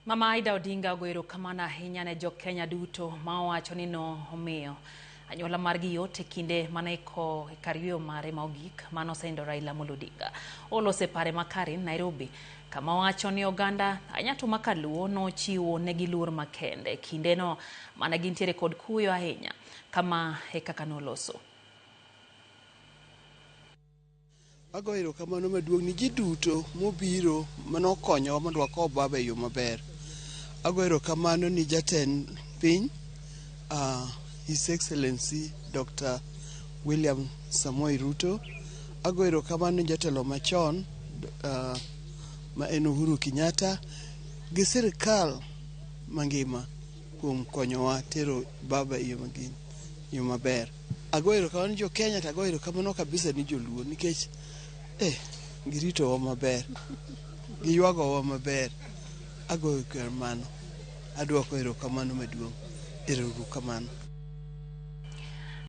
Mama Aida Odinga ogoyo kamano ahinya ne jo-Kenya duto ma owacho ni omiyo anyuola margi yot e kinde mane iko kar yweyo mare mogik mano osenindo Raila Amolo Odinga. Olose pare ma Karen, Nairobi, kama owacho ni oganda anyato ma Kaluo nochiwo negi luor makende kindeno mane gintiere kod kuyo ahinya. Kama e kaka noloso. Agoyo kamano maduong' ni ji duto mobiro manokonyowa mondo wakow baba e yo maber. Agoyo kamano ni jatend piny, His Excellency Dr. William Samoei Ruto. Agoyo kamano ni jatelo machon, ma en Uhuru Kenyatta, gi sirikal mangima kuom konyowa tero baba e yo maber. Agoyo kamano jo Kenya, agoyo kamano kabisa ni joluo nikech giritowa maber, giywagowa maber. Agoyo kamano, adwoko erokamano maduong', erokamano.